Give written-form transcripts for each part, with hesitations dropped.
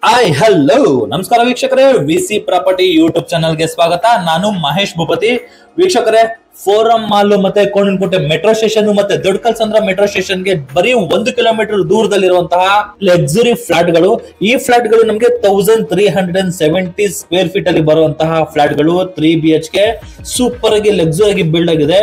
Hi hello ನಮಸ್ಕಾರ ವೀಕ್ಷಕರೇ, VC property YouTube ಚಾನಲ್ಗೆ ಸ್ವಾಗತ. ನಾನು ಮಹೇಶ್ ಭೂಪತಿ. ವೀಕ್ಷಕರೇ, ಫೋರಂ ಮಾಲ್ ಮತ್ತೆ ಕೋಣನಕುಂಟೆ ಮೆಟ್ರೋ ಸ್ಟೇಷನ್ ಮತ್ತೆ ದೊಡ್ಡಕಲ್ಸಂದ್ರ ಮೆಟ್ರೋ ಸ್ಟೇಷನ್ಗೆ ಬರೀ 1 ಕಿಲೋಮೀಟರ್ ದೂರದಲ್ಲಿರುವಂತಹ ಲಕ್ಸುರಿ ಫ್ಲಾಟ್ಗಳು. ಈ ಫ್ಲಾಟ್ಗಳು ನಮಗೆ 1370 ಸ್ಕ್ವೇರ್ ಫೀಟ್ ಅಲ್ಲಿ ಬರುವಂತಹ ಫ್ಲಾಟ್ಗಳು. 3 BHK ಸೂಪರ್ ಆಗಿ ಲಕ್ಸುರಿ ಆಗಿ ಬಿಲ್ಡ್ ಆಗಿದೆ.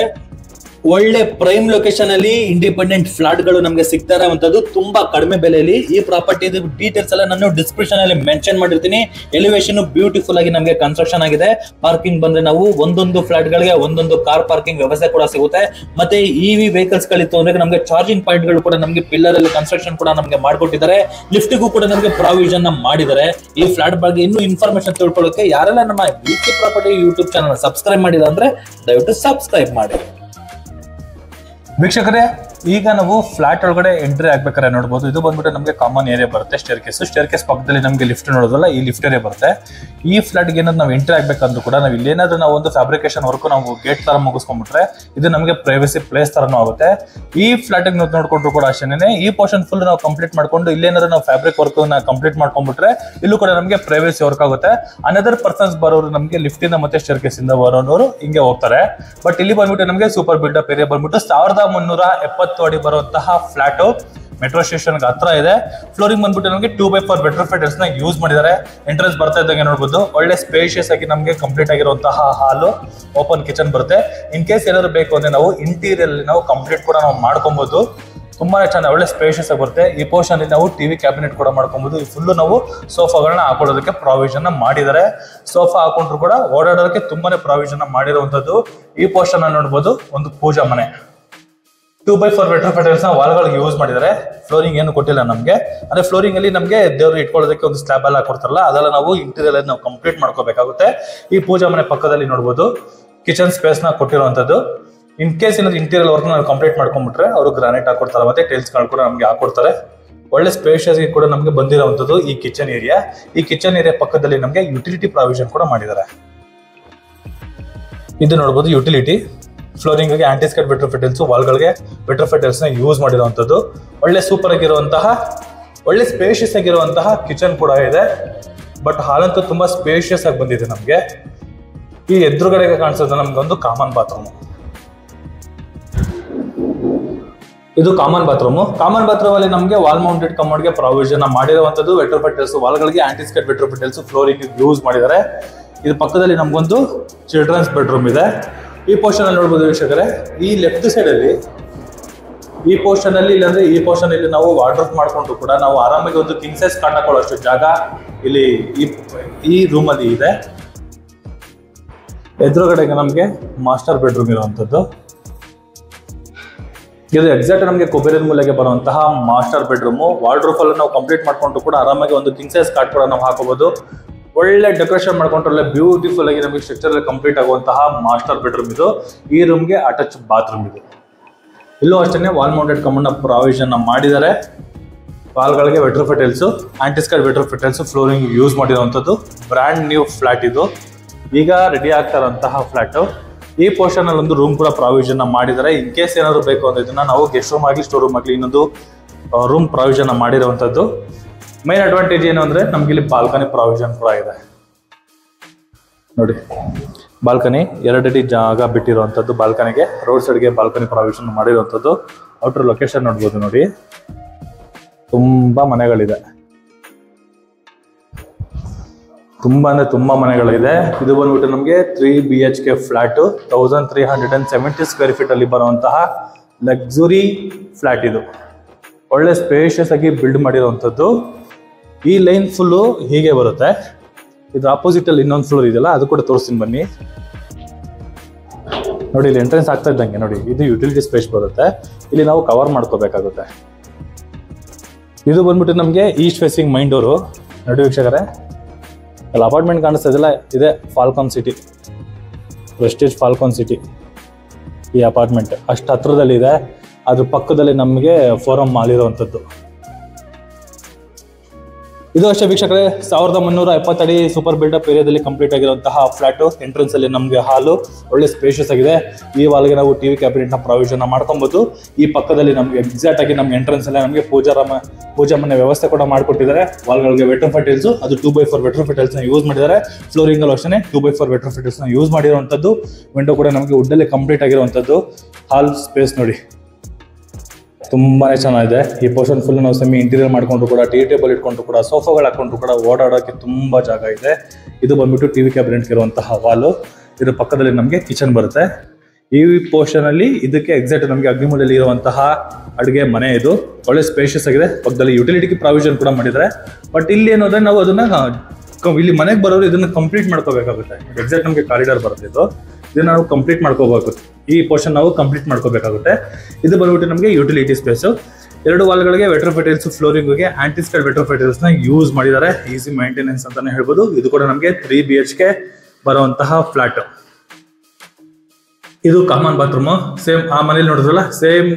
ಒಳ್ಳೆ ಪ್ರೈಮ್ ಲೊಕೇಶನ್ ಅಲ್ಲಿ ಇಂಡಿಪೆಂಡೆಂಟ್ ಫ್ಲಾಟ್ ಗಳು ನಮಗೆ ಸಿಗ್ತಾ ಇರುವಂತದ್ದು ತುಂಬಾ ಕಡಿಮೆ ಬೆಲೆಯಲ್ಲಿ. ಈ ಪ್ರಾಪರ್ಟಿ ಡೀಟೇಲ್ಸ್ ಎಲ್ಲ ನಾನು ಡಿಸ್ಕ್ರಿಪ್ಷನ್ ಅಲ್ಲಿ ಮೆನ್ಷನ್ ಮಾಡಿರ್ತೀನಿ. ಎಲಿವೇಶನ್ ಬ್ಯೂಟಿಫುಲ್ ಆಗಿ ನಮಗೆ ಕನ್ಸ್ಟ್ರಕ್ಷನ್ ಆಗಿದೆ. ಪಾರ್ಕಿಂಗ್ ಬಂದ್ರೆ ನಾವು ಒಂದೊಂದು ಫ್ಲಾಟ್ ಗಳಿಗೆ ಒಂದೊಂದು ಕಾರ್ ಪಾರ್ಕಿಂಗ್ ವ್ಯವಸ್ಥೆ ಕೂಡ ಸಿಗುತ್ತೆ. ಮತ್ತೆ EV ವೆಹಿಕಲ್ಸ್ ಗಳಿತ್ತು ಅಂದ್ರೆ ನಮಗೆ ಚಾರ್ಜಿಂಗ್ ಪಾಯಿಂಟ್ ಗಳು ಕೂಡ ನಮಗೆ ಪಿಲ್ಲರ್ ಅಲ್ಲಿ ಕನ್ಸ್ಟ್ರಕ್ಷನ್ ಕೂಡ ನಮಗೆ ಮಾಡಿಕೊಟ್ಟಿದ್ದಾರೆ. ಲಿಫ್ಟ್ ಗೂ ಕೂಡ ನಮಗೆ ಪ್ರಾವಿಷನ್ ಮಾಡಿದ್ದಾರೆ. ಈ ಫ್ಲಾಟ್ ಬಗ್ಗೆ ಇನ್ನೂ ಇನ್ಫಾರ್ಮೇಶನ್ ತಿಳ್ಕೊಳ್ಳೋಕೆ ಯಾರೆಲ್ಲ ನಮ್ಮ VC property YouTube channel subscribe ಮಾಡಿಲ್ಲ ಅಂದ್ರೆ ದಯವಿಟ್ಟು ಸಬ್ಸ್ಕ್ರೈಬ್ ಮಾಡಿ. ವೀಕ್ಷಕರೇ, ಈಗ ನಾವು ಫ್ಲಾಟ್ ಒಳಗಡೆ ಎಂಟ್ರಿ ಆಗ್ಬೇಕಾದ್ರೆ ನೋಡಬಹುದು. ಇದು ಬಂದ್ಬಿಟ್ಟು ನಮಗೆ ಕಾಮನ್ ಏರಿಯಾ ಬರುತ್ತೆ. ಸ್ಟೇರ್ ಕೇಸ್ ಪಕ್ಕದಲ್ಲಿ ನಮಗೆ ಲಿಫ್ಟ್ ನೋಡೋದಲ್ಲ, ಈ ಲಿಫ್ಟ್ ಏರಿಯಾ ಬರುತ್ತೆ. ಈ ಫ್ಲಾಟ್ಗೆ ಏನಾದ್ರು ನಾವು ಎಂಟ್ರಿ ಆಗ್ಬೇಕಂದ್ರೂ ಕೂಡ ನಾವು ಇಲ್ಲೇನಾದ್ರೂ ನಾವು ಒಂದು ಫ್ಯಾಬ್ರಿಕೇಶನ್ ವರ್ಕ್ ನಾವು ಗೇಟ್ ತರ ಮುಗಿಸ್ಕೊಂಡ್ಬಿಟ್ರೆ ಇದು ನಮಗೆ ಪ್ರೈವಸಿ ಪ್ಲೇಸ್ ತರನೂ ಆಗುತ್ತೆ. ಈ ಫ್ಲಾಟ್ ನೋಡ್ಕೊಂಡ್ರು ಕೂಡ ಅಷ್ಟೇನೆ ಈ ಪೋರ್ಷನ್ ಫುಲ್ ನಾವು ಕಂಪ್ಲೀಟ್ ಮಾಡ್ಕೊಂಡು ಇಲ್ಲೇನಾದ್ರೂ ನಾವು ಫ್ಯಾಬ್ರಿಕ್ ವರ್ಕ್ ಕಂಪ್ಲೀಟ್ ಮಾಡ್ಕೊಂಡ್ಬಿಟ್ರೆ ಇಲ್ಲೂ ಕೂಡ ನಮಗೆ ಪ್ರೈವಸಿ ವರ್ಕ್ ಆಗುತ್ತೆ. ಅನದರ್ ಪರ್ಸನ್ಸ್ ಬರೋರು ನಮಗೆ ಲಿಫ್ಟ್ ಇಂದ ಮತ್ತೆ ಸ್ಟೇರ್ ಕೇಸ್ ಇಂದ ಬರೋರು ಹಿಂಗೆ ಹೋಗ್ತಾರೆ. ಬಟ್ ಇಲ್ಲಿ ಬಂದ್ಬಿಟ್ಟು ನಮಗೆ ಸೂಪರ್ ಬಿಲ್ಡಪ್ ಏರಿಯಾ ಬಂದ್ಬಿಟ್ಟು 1370 ಅಡಿ ಬರುವಂತಹ ಫ್ಲಾಟ್ ಮೆಟ್ರೋ ಸ್ಟೇಷನ್ ಹತ್ರ ಇದೆ. ಫ್ಲೋರಿಂಗ್ ಬಂದ್ಬಿಟ್ಟು ನಮಗೆ 2x4 ಬೆಟರ್ ನ ಯೂಸ್ ಮಾಡಿದ್ದಾರೆ. ಎಂಟ್ರೆನ್ಸ್ ಬರ್ತಾ ಇದ್ದಂಗೆ ನೋಡಬಹುದು. ಒಳ್ಳೆ ಸ್ಪೇಷಿಯಸ್ ಆಗಿ ನಮಗೆ ಕಂಪ್ಲೀಟ್ ಆಗಿರುವಂತಹ ಹಾಲು, ಓಪನ್ ಕಿಚನ್ ಬರುತ್ತೆ. ಇನ್ ಕೇಸ್ ಏನಾದ್ರು ಬೇಕು ಅಂದ್ರೆ ನಾವು ಇಂಟೀರಿಯರ್ ನಾವು ಕಂಪ್ಲೀಟ್ ಕೂಡ ನಾವು ಮಾಡ್ಕೊಬಹುದು. ತುಂಬಾನೇ ಚೆನ್ನಾಗಿ ಒಳ್ಳೆ ಸ್ಪೇಷಿಯಸ್ ಆಗಿ ಬರುತ್ತೆ. ಈ ಪೋರ್ಷನ್ ಅಲ್ಲಿ ನಾವು ಟಿವಿ ಕ್ಯಾಬಿನೆಟ್ ಕೂಡ ಮಾಡ್ಕೊಬಹುದು. ಈ ಫುಲ್ ನಾವು ಸೋಫಾಗಳನ್ನ ಹಾಕೊಳ್ಳೋದಕ್ಕೆ ಪ್ರಾವಿಷನ್ ಮಾಡಿದ್ದಾರೆ. ಸೋಫಾ ಹಾಕೊಂಡ್ರು ಕೂಡ ಓಡಾಡೋದಕ್ಕೆ ತುಂಬಾನೇ ಪ್ರಾವಿಷನ್ ಮಾಡಿರುವಂತದ್ದು. ಈ ಪೋರ್ಷನ್ ಅಲ್ಲಿ ನೋಡಬಹುದು ಒಂದು ಪೂಜಾ ಮನೆ. 2x4 ಬೆಟರ್ ನ ವಾಲ್ಗಳಿಗೆ ಯೂಸ್ ಮಾಡಿದ್ದಾರೆ. ಫ್ಲೋರಿಂಗ್ ಏನು ಕೊಟ್ಟಿಲ್ಲ ನಮಗೆ. ಅಂದ್ರೆ ಫ್ಲೋರಿಂಗ್ ಅಲ್ಲಿ ನಮಗೆ ದೇವರು ಇಟ್ಕೊಳ್ಳೋದಕ್ಕೆ ಒಂದು ಸ್ಲ್ಯಾಬ್ ಎಲ್ಲ ಕೊಡ್ತಾರಲ್ಲ, ಅದೆಲ್ಲ ನಾವು ಇಂಟೀರಿಯರ್ ನಾವು ಕಂಪ್ಲೀಟ್ ಮಾಡ್ಕೋಬೇಕಾಗುತ್ತೆ. ಈ ಪೂಜಾ ಮನೆ ಪಕ್ಕದಲ್ಲಿ ನೋಡಬಹುದು ಕಿಚನ್ ಸ್ಪೇಸ್ ನ ಕೊಟ್ಟಿರುವಂತದ್ದು. ಇನ್ ಕೇಸ್ ಏನಾದ್ರು ಇಂಟೀರಿಯರ್ ವರ್ಕ್ ನಾವು ಕಂಪ್ಲೀಟ್ ಮಾಡ್ಕೊಂಡ್ಬಿಟ್ರೆ ಅವರು ಗ್ರಾನೈಟ್ ಹಾಕೊಡ್ತಾರೆ, ಮತ್ತೆ ಟೈಲ್ಸ್ ಗಳು ಕೂಡ ನಮಗೆ ಹಾಕೊಡ್ತಾರೆ. ಒಳ್ಳೆ ಸ್ಪೇಷಿಯಸ್ ಕೂಡ ನಮಗೆ ಬಂದಿರುವಂತದ್ದು ಈ ಕಿಚನ್ ಏರಿಯಾ. ಈ ಕಿಚನ್ ಏರಿಯಾ ಪಕ್ಕದಲ್ಲಿ ನಮಗೆ ಯುಟಿಲಿಟಿ ಪ್ರಾವಿಷನ್ ಕೂಡ ಮಾಡಿದ್ದಾರೆ. ಇದು ನೋಡಬಹುದು ಯುಟಿಲಿಟಿ. ಫ್ಲೋರಿಂಗ್ ಗೆ ಆಂಟಿಸ್ಕೇಟ್ ಬೆಟರ್ ವಾಲ್ಗಳಿಗೆ ಬೆಟರ್ ನ ಯೂಸ್ ಮಾಡಿರುವಂತದ್ದು. ಒಳ್ಳೆ ಸೂಪರ್ ಆಗಿರುವಂತಹ ಒಳ್ಳೆ ಸ್ಪೇಷಿಯಸ್ ಆಗಿರುವಂತಹ ಕಿಚನ್ ಕೂಡ ಇದೆ. ಬಟ್ ಹಾಲಂತೂ ತುಂಬಾ ಸ್ಪೇಷಿಯಸ್ ಆಗಿ ಬಂದಿದೆ ನಮ್ಗೆ. ಈ ಎದುರುಗಡೆಗೆ ಕಾಣಿಸೋದು ನಮ್ಗೆ ಒಂದು ಕಾಮನ್ ಬಾತ್ರೂಮ್. ಇದು ಕಾಮನ್ ಬಾತ್ರೂಮ್. ಕಾಮನ್ ಬಾತ್ರೂಮ್ ಅಲ್ಲಿ ನಮಗೆ ವಾಲ್ ಮೌಂಟೆಡ್ ಕಮೋಡ್ ಗೆ ಪ್ರಾವಿಷನ್ ಮಾಡಿರುವಂತದ್ದು. ಬೆಟರ್ ವಾಲ್ಗಳಿಗೆ ಆಂಟಿಸ್ಕೇಟ್ ಬೆಟರ್ ಫ್ಲೋರಿಂಗ್ ಯೂಸ್ ಮಾಡಿದ್ದಾರೆ. ಇದು ಪಕ್ಕದಲ್ಲಿ ನಮ್ಗೊಂದು ಚಿಲ್ಡ್ರನ್ಸ್ ಬೆಡ್ರೂಮ್ ಇದೆ. ಈ ಪೋರ್ಷನ್ ಅಲ್ಲಿ ನೋಡಬಹುದು ವೀಕ್ಷಕರೇ, ಈ ಲೆಫ್ಟ್ ಸೈಡ್ ಅಲ್ಲಿ ಈ ಪೋರ್ಷನ್ ಅಲ್ಲಿ ಇಲ್ಲಾಂದ್ರೆ ಈ ಪೋರ್ಷನ್ ಇಲ್ಲಿ ನಾವು ವಾರ್ಡ್ರೋಬ್ ಮಾಡ್ಕೊಂಡು ಕೂಡ ನಾವು ಆರಾಮಾಗಿ ಒಂದು ಕಿಂಗ್ ಸೈಜ್ ಕಾಟ್ ಹಾಕೊಳ್ಳೋಷ್ಟು ಜಾಗ ಇಲ್ಲಿ ಈ ರೂಮ್ ಅಲ್ಲಿ ಇದೆ. ಎದುರುಗಡೆಗೆ ನಮಗೆ ಮಾಸ್ಟರ್ ಬೆಡ್ರೂಮ್ ಇರುವಂತದ್ದು. ಇದು ಎಕ್ಸಾಕ್ಟ್ ನಮಗೆ ಕುಬೇರನ ಮೂಲೆಗೆ ಬರುವಂತಹ ಮಾಸ್ಟರ್ ಬೆಡ್ರೂಮ್. ವಾರ್ಡ್ರೋಬ್ ಅಲ್ಲಿ ನಾವು ಕಂಪ್ಲೀಟ್ ಮಾಡ್ಕೊಂಡು ಕೂಡ ಆರಾಮಾಗಿ ಒಂದು ಕಿಂಗ್ ಸೈಜ್ ಕಾಟ್ ಕೂಡ ನಾವು ಹಾಕೋಬಹುದು. ಒಳ್ಳೆ ಡೆಕೋರೇಷನ್ ಮಾಡ್ಕೊಂಡ್ರೆ ಬ್ಯೂಟಿಫುಲ್ ಆಗಿ ನಮಗೆ ಸ್ಟ್ರಕ್ಚರ್ ಕಂಪ್ಲೀಟ್ ಆಗುವಂತಹ ಮಾಸ್ಟರ್ ಬೆಡ್ರೂಮ್ ಇದು. ಈ ರೂಮ್ಗೆ ಅಟ್ಯಾಚ್ ಬಾತ್ರೂಮ್ ಇದು. ಇಲ್ಲೂ ಅಷ್ಟೇ ವಾಲ್ ಮೌಂಟೆಡ್ ಕಮೋಡ್ ಪ್ರಾವಿಷನ್ ಮಾಡಿದ್ದಾರೆ. ವಾಲ್ಗಳಿಗೆ better antiskid better flooring use ಮಾಡಿರುವಂತದ್ದು. ಬ್ರ್ಯಾಂಡ್ ನ್ಯೂ ಫ್ಲಾಟ್ ಇದು. ಈಗ ರೆಡಿ ಆಗ್ತಾ ಇರುವಂತಹ ಫ್ಲಾಟ್. ಈ ಪೋರ್ಷನ್ ಅಲ್ಲಿ ಒಂದು ರೂಮ್ ಕೂಡ ಪ್ರಾವಿಷನ್ ಮಾಡಿದ್ದಾರೆ. ಇನ್ ಕೇಸ್ ಏನಾದ್ರು ಬೇಕು ಅಂದ್ರೆ ಇದನ್ನ ನಾವು ಗೆಸ್ಟ್ ರೂಮ್ ಆಗಲಿ ಸ್ಟೋರ್ ರೂಮ್ ಆಗಲಿ ಇನ್ನೊಂದು ರೂಮ್ ಪ್ರಾವಿಷನ್ ಮಾಡಿರುವಂತದ್ದು. ಮೈನ್ ಅಡ್ವಾಂಟೇಜ್ ಏನು ಅಂದ್ರೆ ನಮ್ಗೆ ಇಲ್ಲಿ ಬಾಲ್ಕನಿ ಪ್ರಾವಿಷನ್ ಕೂಡ ಇದೆ. ನೋಡಿ, ಬಾಲ್ಕನಿ 2 ಅಡಿ ಜಾಗ ಬಿಟ್ಟಿರುವಂತದ್ದು. ಬಾಲ್ಕನಿಗೆ ರೋಡ್ ಸೈಡ್ಗೆ ಬಾಲ್ಕನಿ ಪ್ರಾವಿಷನ್ ಮಾಡಿರುವಂತದ್ದು. ಔಟರ್ ಲೊಕೇಶನ್ ನೋಡ್ಬೋದು. ನೋಡಿ, ತುಂಬಾ ಮನೆಗಳಿದೆ. ತುಂಬಾ ಅಂದ್ರೆ ತುಂಬಾ ಮನೆಗಳಿದೆ. ಇದು ಬಂದ್ಬಿಟ್ಟು ನಮಗೆ 3 BHK ಫ್ಲಾಟ್ 1370 ಸ್ಕ್ವೇರ್ ಫೀಟ್ ಅಲ್ಲಿ ಬರುವಂತಹ ಲಕ್ಸುರಿ ಫ್ಲಾಟ್ ಇದು. ಒಳ್ಳೆ ಸ್ಪೇಷಿಯಸ್ ಆಗಿ ಬಿಲ್ಡ್ ಮಾಡಿರುವಂತದ್ದು. ಈ ಲೈನ್ ಫುಲ್ಲು ಹೀಗೆ ಬರುತ್ತೆ. ಇದು ಆಪೋಸಿಟ್ ಅಲ್ಲಿ ಇನ್ನೊಂದು ಫ್ಲೋರ್ ಇದೆಯಲ್ಲ, ಅದು ಕೂಡ ತೋರಿಸ್ತೀನಿ ಬನ್ನಿ. ನೋಡಿ, ಇಲ್ಲಿ ಎಂಟ್ರೆನ್ಸ್ ಆಗ್ತಾ ಇದ್ದಂಗೆ ನೋಡಿ, ಇದು ಯುಟಿಲಿಟಿ ಸ್ಪೇಸ್ ಬರುತ್ತೆ. ಇಲ್ಲಿ ನಾವು ಕವರ್ ಮಾಡ್ಕೋಬೇಕಾಗುತ್ತೆ. ಇದು ಬಂದ್ಬಿಟ್ಟು ನಮಗೆ ಈಸ್ಟ್ ಫೇಸಿಂಗ್ ಮೈನ್ ಡೋರು. ನೋಡಿ ವೀಕ್ಷಕರೇ, ಅಲ್ಲಿ ಅಪಾರ್ಟ್ಮೆಂಟ್ ಕಾಣಿಸ್ತಾ ಇದೆಯಲ್ಲ, ಇದೆ falcon city, Prestige falcon city. ಈ ಅಪಾರ್ಟ್ಮೆಂಟ್ ಅಷ್ಟು ಹತ್ರದಲ್ಲಿ ಇದೆ. ಅದ್ರ ಪಕ್ಕದಲ್ಲಿ ನಮಗೆ ಫೋರಂ ಮಾಲ್ ಇರುವಂಥದ್ದು. ಇದು ಅಷ್ಟೇ ವೀಕ್ಷಕರೇ, 1370 ಅಡಿ ಸೂಪರ್ ಬಿಲ್ಡಪ್ ಏರಿಯಾದಲ್ಲಿ ಕಂಪ್ಲೀಟ್ ಆಗಿರುವಂತಹ ಫ್ಲಾಟ್. ಎಂಟ್ರೆನ್ಸ್ ಅಲ್ಲಿ ನಮಗೆ ಹಾಲು ಒಳ್ಳೆ ಸ್ಪೇಷಿಯಸ್ ಆಗಿದೆ. ಈ ವಾಲ್ಗೆ ನಾವು ಟಿವಿ ಕ್ಯಾಬಿನೆಟ್ ನ ಪ್ರಾವಿಷನ್ ಮಾಡ್ಕೊಬಹುದು. ಈ ಪಕ್ಕದಲ್ಲಿ ನಮಗೆ ಎಕ್ಸಾಕ್ಟ್ ಆಗಿ ನಮ್ಮ ಎಂಟ್ರೆನ್ಸ್ ಅಲ್ಲೇ ನಮಗೆ ಪೂಜಾ ಮನೆ ವ್ಯವಸ್ಥೆ ಕೂಡ ಮಾಡಿಕೊಟ್ಟಿದ್ದಾರೆ. ವಾಲ್ಗಳಿಗೆ ವೆಟ್ರೋಫೈಟ್ ಟೈಲ್ಸ್, ಅದು 2x4 ವೆಟ್ರೋಫೈಟ್ ಟೈಲ್ಸ್ ನ ಯೂಸ್ ಮಾಡಿದ್ದಾರೆ. ಫ್ಲೋರಿಂಗ್ ಅಲ್ಲಿ ಅಷ್ಟೇ 2x4 ವೆಟ್ರೋಫೈಟ್ ಟೈಲ್ಸ್ ನ ಯೂಸ್ ಮಾಡಿರುವಂತದ್ದು. ವಿಂಡೋ ಕೂಡ ನಮಗೆ ವುಡ್ ಅಲ್ಲಿ ಕಂಪ್ಲೀಟ್ ಆಗಿರುವಂತದ್ದು. ಹಾಲ್ ಸ್ಪೇಸ್ ನೋಡಿ ತುಂಬಾನೇ ಚೆನ್ನಾಗಿದೆ. ಈ ಪೋರ್ಷನ್ ಫುಲ್ ನಾವು ಸೆಮಿ ಇಂಟೀರಿಯರ್ ಮಾಡ್ಕೊಂಡ್ರು ಕೂಡ, ಟೀ ಟೇಬಲ್ ಇಟ್ಕೊಂಡ್ರು ಕೂಡ, ಸೋಫಾಗಳು ಹಾಕೊಂಡ್ರು ಕೂಡ ಓಡಾಡೋಕೆ ತುಂಬಾ ಜಾಗ ಇದೆ. ಇದು ಬಂದ್ಬಿಟ್ಟು ಟಿವಿ ಕ್ಯಾಬಿನೆಟ್ ಇರುವಂತಹ ವಾಲು. ಇದ್ರ ಪಕ್ಕದಲ್ಲಿ ನಮಗೆ ಕಿಚನ್ ಬರುತ್ತೆ. ಈ ಪೋರ್ಷನ್ ಅಲ್ಲಿ ಇದಕ್ಕೆ ಎಕ್ಸಾಕ್ಟ್ ನಮಗೆ ಅಗ್ನಿಮೂಲೆಯಲ್ಲಿ ಇರುವಂತಹ ಅಡುಗೆ ಮನೆ. ಇದು ಒಳ್ಳೆ ಸ್ಪೇಷಿಯಸ್ ಆಗಿದೆ. ಪಕ್ಕದಲ್ಲಿ ಯುಟಿಲಿಟಿ ಪ್ರಾವಿಷನ್ ಕೂಡ ಮಾಡಿದ್ದಾರೆ. ಬಟ್ ಇಲ್ಲಿ ಏನಂದ್ರೆ ನಾವು ಅದನ್ನ ಇಲ್ಲಿ ಮನೆಗೆ ಬರೋರು ಇದನ್ನ ಕಂಪ್ಲೀಟ್ ಮಾಡ್ಕೋಬೇಕಾಗುತ್ತೆ. ಎಕ್ಸಾಕ್ಟ್ ನಮಗೆ ಕಾರಿಡಾರ್ ಬರುತ್ತೆ. ಇದನ್ನ ನಾವು ಕಂಪ್ಲೀಟ್ ಮಾಡ್ಕೋಬೇಕು. ಈ ಪೋರ್ಷನ್ ನಾವು ಕಂಪ್ಲೀಟ್ ಮಾಡ್ಕೋಬೇಕಾಗುತ್ತೆ. ಇದು ಬಂದ್ಬಿಟ್ಟು ನಮಗೆ utility space. 2 ವಾಲ್ಗಳಿಗೆ ವೆಟ್ರೋಫೈಟ್ tiles, ಫ್ಲೋರಿಂಗ್ಗೆ ಆಂಟಿಸ್ಕೈಡ್ vitrified tiles ನ ಯೂಸ್ ಮಾಡಿದ್ದಾರೆ. ಈಸಿ ಮೇಂಟೆನೆನ್ಸ್ ಅಂತಾನೆ ಹೇಳ್ಬೋದು. ಇದು ಕೂಡ ನಮಗೆ 3 BHK ಬರುವಂತಹ ಫ್ಲಾಟ್. ಇದು ಕಾಮನ್ ಬಾತ್ರೂಮ್. ಸೇಮ್ ಆ ಮನೇಲಿ ನೋಡಿದ್ರಲ್ಲ, ಸೇಮ್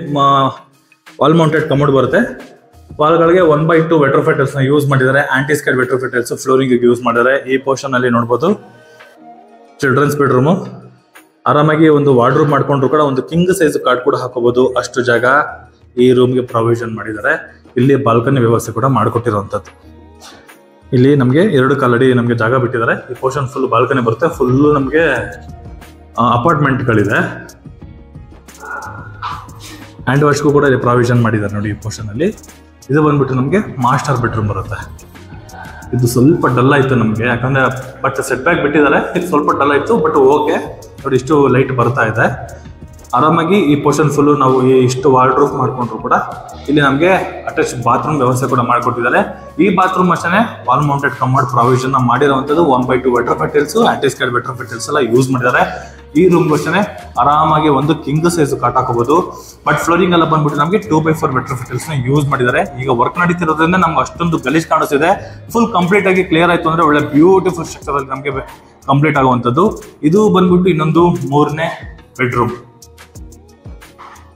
ವಾಲ್ ಮೌಂಟೆಡ್ ಕಮೋಡ್ ಬರುತ್ತೆ. ವಾಲ್ಗಳಿಗೆ 1/2 ವೆಟ್ರೋಫೈಟ್ ಟೈಲ್ಸ್ ನ ಯೂಸ್ ಮಾಡಿದ್ದಾರೆ. ಆಂಟಿಸ್ಕೈಡ್ ವೆಟ್ರೋಫೈಟ್ ಟೈಲ್ಸ್ ಫ್ಲೋರಿಂಗ್ ಯೂಸ್ ಮಾಡಿದ್ದಾರೆ. ಈ ಪೋರ್ಷನ್ ಅಲ್ಲಿ ನೋಡಬಹುದು ಚಿಲ್ಡ್ರನ್ಸ್ ಬೆಡ್ರೂಮ್. ಆರಾಮಾಗಿ ಒಂದು ವಾರ್ಡ್ರೂಮ್ ಮಾಡ್ಕೊಂಡ್ರು ಕೂಡ ಒಂದು ಕಿಂಗ್ ಸೈಜ್ ಕಾಟ್ ಕೂಡ ಹಾಕೋಬಹುದು. ಅಷ್ಟು ಜಾಗ ಈ ರೂಮ್ಗೆ ಪ್ರಾವಿಷನ್ ಮಾಡಿದ್ದಾರೆ. ಇಲ್ಲಿ ಬಾಲ್ಕನಿ ವ್ಯವಸ್ಥೆ ಕೂಡ ಮಾಡಿಕೊಟ್ಟಿರುವಂತದ್ದು. ಇಲ್ಲಿ ನಮಗೆ 2 ಕಾಲಡಿ ನಮಗೆ ಜಾಗ ಬಿಟ್ಟಿದ್ದಾರೆ. ಈ ಪೋರ್ಷನ್ ಫುಲ್ ಬಾಲ್ಕನಿ ಬರುತ್ತೆ. ಫುಲ್ ನಮಗೆ ಅಪಾರ್ಟ್ಮೆಂಟ್ಗಳಿದೆ. ಹ್ಯಾಂಡ್ ವಾಶ್ಗೂ ಕೂಡ ಇಲ್ಲಿ ಪ್ರಾವಿಷನ್ ಮಾಡಿದ್ದಾರೆ ನೋಡಿ ಈ ಪೋರ್ಷನ್ ಅಲ್ಲಿ. ಇದು ಬಂದ್ಬಿಟ್ಟು ನಮಗೆ ಮಾಸ್ಟರ್ ಬೆಡ್ರೂಮ್ ಬರುತ್ತೆ. ಇದು ಸ್ವಲ್ಪ ಡಲ್ ಆಯ್ತು ನಮಗೆ, ಯಾಕಂದ್ರೆ ಬಟ್ ಸೆಟ್ ಬ್ಯಾಕ್ ಬಿಟ್ಟಿದ್ದಾರೆ. ಇದು ಸ್ವಲ್ಪ ಡಲ್ ಆಯ್ತು, ಬಟ್ ಓಕೆ ನೋಡಿ ಇಷ್ಟು ಲೈಟ್ ಬರ್ತಾ ಇದೆ. ಆರಾಮಾಗಿ ಈ ಪೋರ್ಷನ್ ಫುಲ್ ನಾವು ಇಷ್ಟು ವಾರ್ಡ್ರೂಫ್ ಮಾಡ್ಕೊಂಡ್ರು ಕೂಡ ಇಲ್ಲಿ ನಮಗೆ ಅಟ್ಯಾಚ್ ಬಾತ್ರೂಮ್ ವ್ಯವಸ್ಥೆ ಕೂಡ ಮಾಡಿಕೊಟ್ಟಿದ್ದಾರೆ. ಈ ಬಾತ್ರೂಮ್ ಅಷ್ಟೇ ವಾಲ್ ಮೌಂಟೆಡ್ ಕಮೋಡ್ ಪ್ರಾವಿಷನ್ ಮಾಡಿರುವಂತದ್ದು. 1/2 vitrified tiles, antiskid vitrified tiles ಎಲ್ಲ ಯೂಸ್ ಮಾಡಿದ್ದಾರೆ. ಈ ರೂಮ್ ಅಷ್ಟೇ ಆರಾಮಾಗಿ ಒಂದು ಕಿಂಗ್ ಸೈಜ್ ಕಾಟ್ ಹಾಕೋಬಹುದು. ಬಟ್ ಫ್ಲೋರಿಂಗ್ ಎಲ್ಲ ಬಂದ್ಬಿಟ್ಟು ನಮಗೆ 2/4 ವೆಟ್ರೋಫೈಟ್ ಟೈಲ್ಸ್ ನ ಯೂಸ್ ಮಾಡಿದ್ದಾರೆ. ಈಗ ವರ್ಕ್ ನಡೀತಿರೋದ್ರಿಂದ ನಮ್ಗೆ ಅಷ್ಟೊಂದು ಗಲೀಜ್ ಕಾಣಿಸ್ತಿದೆ. ಫುಲ್ ಕಂಪ್ಲೀಟ್ ಆಗಿ ಕ್ಲಿಯರ್ ಆಯ್ತು ಅಂದ್ರೆ ಒಳ್ಳೆ ಬ್ಯೂಟಿಫುಲ್ ಸ್ಟ್ರಕ್ಚರ್ ಅಲ್ಲಿ ನಮಗೆ ಕಂಪ್ಲೀಟ್ ಆಗುವಂತದ್ದು. ಇದು ಬಂದ್ಬಿಟ್ಟು ಇನ್ನೊಂದು 3ನೇ ಬೆಡ್ರೂಮ್.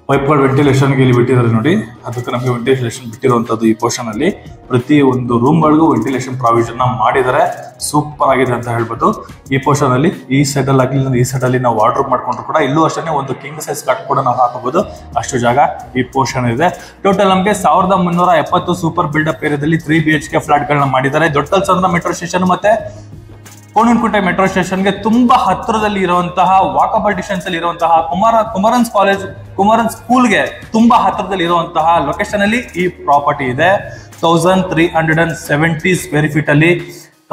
ಪೈಪ್ಗಳು ವೆಂಟಿಲೇಷನ್ಗೆ ಇಲ್ಲಿ ಬಿಟ್ಟಿದ್ದಾರೆ ನೋಡಿ. ಅದಕ್ಕೆ ನಮಗೆ ವೆಂಟಿಲೇಷನ್ ಬಿಟ್ಟಿರುವಂತದ್ದು. ಈ ಪೋರ್ಷನ್ ಅಲ್ಲಿ ಪ್ರತಿ ಒಂದು ರೂಮ್ಗಳಿಗೂ ವೆಂಟಿಲೇಷನ್ ಪ್ರಾವಿಷನ್ ಮಾಡಿದ್ದಾರೆ. ಸೂಪರ್ ಆಗಿದೆ ಅಂತ ಹೇಳ್ಬೋದು. ಈ ಪೋರ್ಷನ್ ಅಲ್ಲಿ ಈ ಸೈಡ್ ಅಲ್ಲಿ ಆಗಲಿ, ಈ ಸೈಡ್ ಅಲ್ಲಿ ನಾವು ವಾರ್ಡ್ರೂಮ್ ಮಾಡ್ಕೊಂಡ್ರು ಕೂಡ ಇಲ್ಲೂ ಅಷ್ಟೇ ಒಂದು ಕಿಂಗ್ ಸೈಜ್ ಕಟ್ ಕೂಡ ನಾವು ಹಾಕಬಹುದು. ಅಷ್ಟು ಜಾಗ ಈ ಪೋರ್ಷನ್ ಇದೆ. ಟೋಟಲ್ ನಮಗೆ 1370 ಸೂಪರ್ ಬಿಲ್ಡಪ್ ಏರಿಯಾದಲ್ಲಿ 3 BHK ಫ್ಲಾಟ್ ಗಳನ್ನ ಮಾಡಿದ್ದಾರೆ. ದೊಡ್ಡಕಲ್ಸಂದ್ರ ಮೆಟ್ರೋ ಸ್ಟೇಷನ್ ಮತ್ತೆ ಕೋಣನಕುಂಟೆ ಮೆಟ್ರೋ ಸ್ಟೇಷನ್ಗೆ ತುಂಬಾ ಹತ್ತಿರದಲ್ಲಿ ಇರುವಂತಹ, ವಾಕಬಲ್ ಡಿಸ್ಟೆನ್ಸ್ ಅಲ್ಲಿ ಇರುವಂತಹ ಕುಮಾರನ್ಸ್ ಕಾಲೇಜ್, ಕುಮಾರನ್ ಸ್ಕೂಲ್ಗೆ ತುಂಬಾ ಹತ್ತಿರದಲ್ಲಿ ಇರುವಂತಹ ಲೊಕೇಶನ್ ಅಲ್ಲಿ ಈ ಪ್ರಾಪರ್ಟಿ ಇದೆ. 1370 ಸ್ಕ್ವೇರ್ ಫೀಟ್ ಅಲ್ಲಿ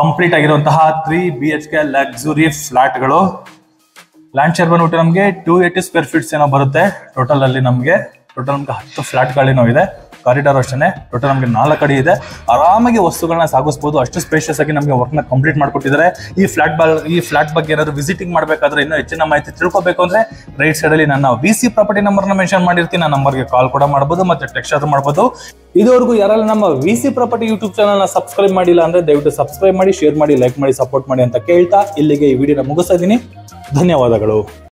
ಕಂಪ್ಲೀಟ್ ಆಗಿರುವಂತಹ 3 BHK ಲಕ್ಸುರಿ ಫ್ಲಾಟ್ ಗಳು. ಲ್ಯಾಂಡ್ ಶೇರ್ ಬಂದ್ಬಿಟ್ಟು ನಮಗೆ 280 ಸ್ಕ್ವೇರ್ ಫೀಟ್ಸ್ ಏನೋ ಬರುತ್ತೆ. ಟೋಟಲ್ ನಮಗೆ 10 ಫ್ಲಾಟ್ ಗಳೇನೋ ಇದೆ. ಕಾರಿಡಾರ್ ಅಷ್ಟೇ. ಟೋಟಲ್ ನಮಗೆ 4 ಅಡಿ ಇದೆ. ಆರಾಮಾಗಿ ವಸ್ತುಗಳನ್ನ ಸಾಗಿಸಬಹುದು. ಅಷ್ಟು ಸ್ಪೇಷಿಯಸ್ ಆಗಿ ನಮಗೆ ವರ್ಕ್ ನ ಕಂಪ್ಲೀಟ್ ಮಾಡ್ಕೊಟ್ಟಿದ್ದಾರೆ. ಈ ಫ್ಲಾಟ್ ಬಗ್ಗೆ ಏನಾದ್ರು ವಿಸಿಟಿಂಗ್ ಮಾಡಬೇಕಾದ್ರೆ, ಇನ್ನೂ ಹೆಚ್ಚಿನ ಮಾಹಿತಿ ತಿಳ್ಕೊಬೇಕು ಅಂದ್ರೆ ರೈಟ್ ಸೈಡ್ ಅಲ್ಲಿ ನನ್ನ VC ಪ್ರಾಪರ್ಟಿ ನಂಬರ್ ನ ಮೆನ್ಷನ್ ಮಾಡಿರ್ತೀನಿ. ಆ ನಂಬರ್ಗೆ ಕಾಲ್ ಕೂಡ ಮಾಡಬಹುದು, ಮತ್ತೆ ಟೆಕ್ಸ್ಟ್ ಆದ್ರೂ ಮಾಡಬಹುದು. ಇದುವರೆಗೂ ಯಾರೆಲ್ಲ ನಮ್ಮ VC ಪ್ರಾಪರ್ಟಿ ಯೂಟ್ಯೂಬ್ ಚಾನಲ್ ನ ಸಬ್ಸ್ಕ್ರೈಬ್ ಮಾಡಿಲ್ಲ ಅಂದ್ರೆ ದಯವಿಟ್ಟು ಸಬ್ಸ್ಕ್ರೈಬ್ ಮಾಡಿ, ಶೇರ್ ಮಾಡಿ, ಲೈಕ್ ಮಾಡಿ, ಸಪೋರ್ಟ್ ಮಾಡಿ ಅಂತ ಕೇಳ್ತಾ ಇಲ್ಲಿಗೆ ಈ ವಿಡಿಯೋನ ಮುಗಿಸ್ತಾ ಇದ್ದೀನಿ. ಧನ್ಯವಾದಗಳು.